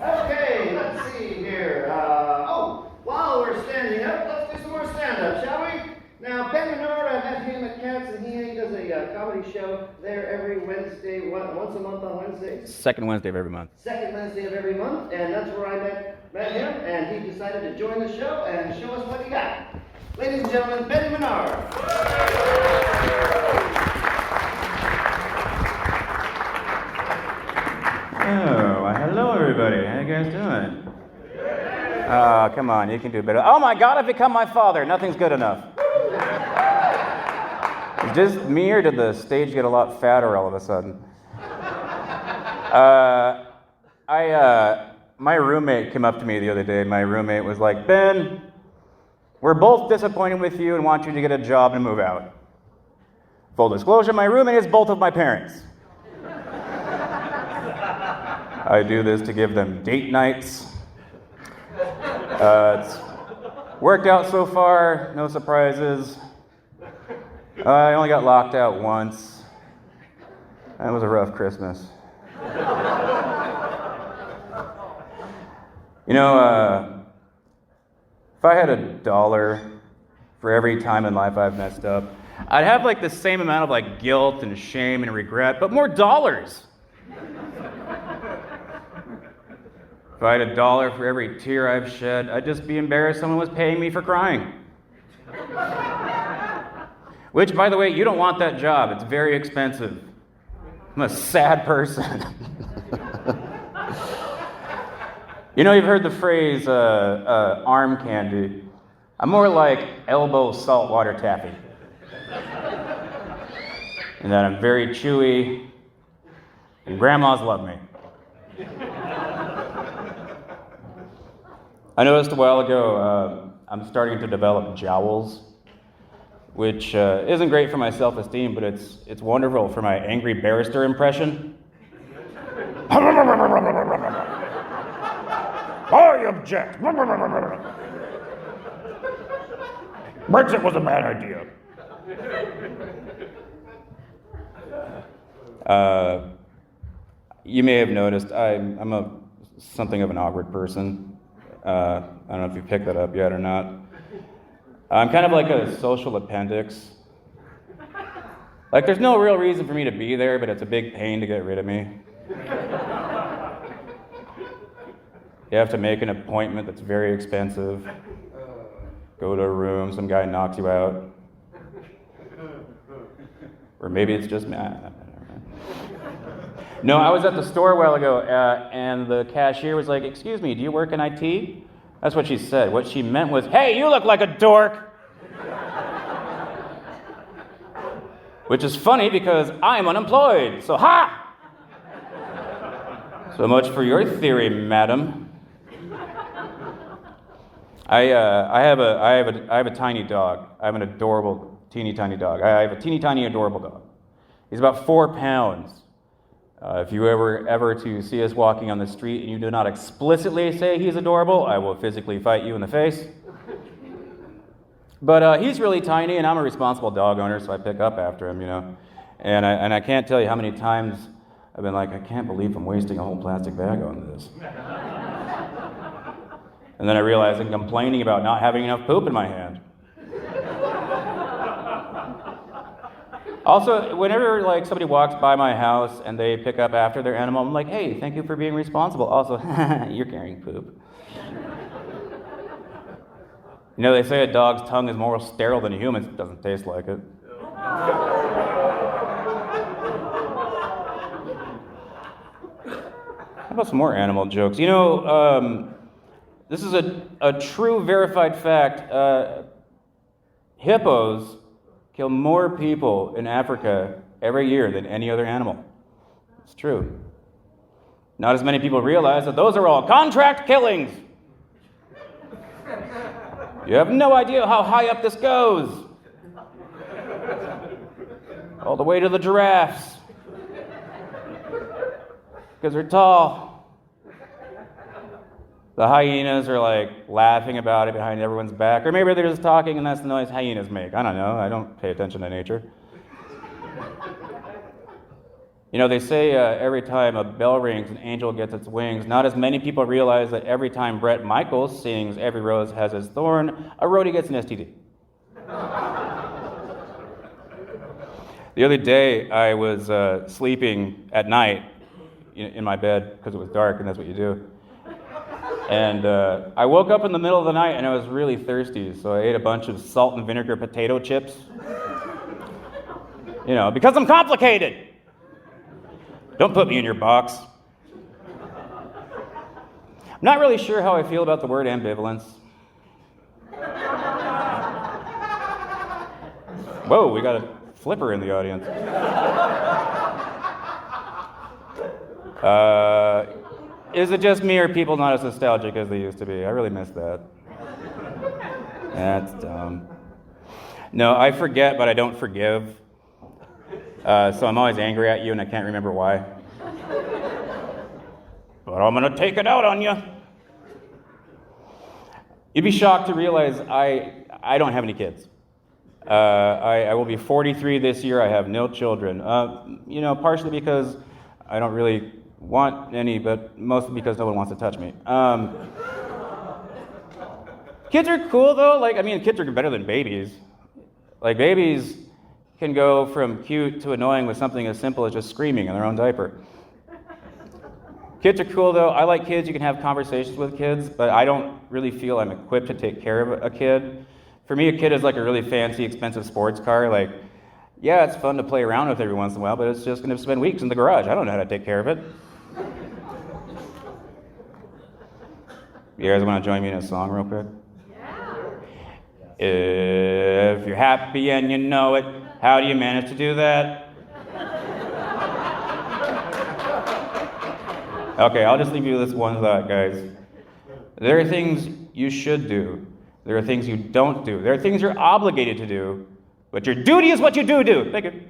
Okay, let's see here. While we're standing up, let's do some more stand-up, shall we? Now, Ben Menard, I met him at Cats, and he does a comedy show there every Wednesday, once a month on Wednesdays? Second Wednesday of every month. Second Wednesday of every month, and that's where I met him, and he decided to join the show and show us what he got. Ladies and gentlemen, Ben Menard. Oh, well, hello everybody. How you guys doing? Oh, come on, you can do better. Oh my God, I've become my father. Nothing's good enough. Just me, or did the stage get a lot fatter all of a sudden? My roommate came up to me the other day. My roommate was like, Ben, we're both disappointed with you and want you to get a job and move out. Full disclosure, my roommate is both of my parents. I do this to give them date nights. It's worked out so far, no surprises. I only got locked out once. That was a rough Christmas. You know, if I had $1 for every time in life I've messed up, I'd have like the same amount of like guilt and shame and regret, but more dollars. If I had $1 for every tear I've shed, I'd just be embarrassed someone was paying me for crying. Which, by the way, you don't want that job. It's very expensive. I'm a sad person. You know, you've heard the phrase, arm candy. I'm more like elbow saltwater taffy. And that I'm very chewy, and grandmas love me. I noticed a while ago, I'm starting to develop jowls, which isn't great for my self-esteem, but it's wonderful for my angry barrister impression. I object. Brexit was a bad idea. You may have noticed I'm something of an awkward person. I don't know if you picked that up yet or not. I'm kind of like a social appendix. Like, there's no real reason for me to be there, but it's a big pain to get rid of me. You have to make an appointment that's very expensive. Go to a room, some guy knocks you out. Or maybe it's just me. No, I was at the store a while ago, and the cashier was like, "Excuse me, do you work in IT?" That's what she said. What she meant was, "Hey, you look like a dork!" Which is funny because I'm unemployed, so ha! So much for your theory, madam. I have a tiny dog. I have an adorable, teeny tiny dog. I have a teeny tiny adorable dog. He's about 4 pounds. If you ever to see us walking on the street and you do not explicitly say he's adorable, I will physically fight you in the face. But he's really tiny, and I'm a responsible dog owner, so I pick up after him, you know. And I can't tell you how many times I've been like, I can't believe I'm wasting a whole plastic bag on this. And then I realize I'm complaining about not having enough poop in my hand. Also, whenever like somebody walks by my house and they pick up after their animal, I'm like, hey, thank you for being responsible. Also, you're carrying poop. You know, they say a dog's tongue is more sterile than a human's. It doesn't taste like it. How about some more animal jokes? You know, this is a true verified fact. Hippos kill more people in Africa every year than any other animal. It's true. Not as many people realize that those are all contract killings. You have no idea how high up this goes. All the way to the giraffes. Because they're tall. The hyenas are like laughing about it behind everyone's back. Or maybe they're just talking and that's the noise hyenas make. I don't know. I don't pay attention to nature. You know, they say every time a bell rings, an angel gets its wings. Not as many people realize that every time Bret Michaels sings Every Rose Has Its Thorn, a roadie gets an STD. The other day, I was sleeping at night in my bed because it was dark, and that's what you do. And I woke up in the middle of the night, and I was really thirsty, so I ate a bunch of salt and vinegar potato chips. You know, because I'm complicated. Don't put me in your box. I'm not really sure how I feel about the word ambivalence. Whoa, we got a flipper in the audience. Is it just me or people not as nostalgic as they used to be? I really miss that. That's dumb. No, I forget, but I don't forgive. So I'm always angry at you, and I can't remember why. But I'm going to take it out on you. You'd be shocked to realize I don't have any kids. I will be 43 this year. I have no children. You know, partially because I don't really want any, but mostly because no one wants to touch me. Kids are cool, though. Kids are better than babies. Like, babies can go from cute to annoying with something as simple as just screaming in their own diaper. Kids are cool, though. I like kids. You can have conversations with kids, but I don't really feel I'm equipped to take care of a kid. For me, a kid is like a really fancy, expensive sports car. Like, yeah, it's fun to play around with every once in a while, but it's just going to spend weeks in the garage. I don't know how to take care of it. You guys want to join me in a song real quick? Yeah. If you're happy and you know it, how do you manage to do that? Okay, I'll just leave you with this one thought, guys. There are things you should do. There are things you don't do. There are things you're obligated to do, but your duty is what you do. Thank you.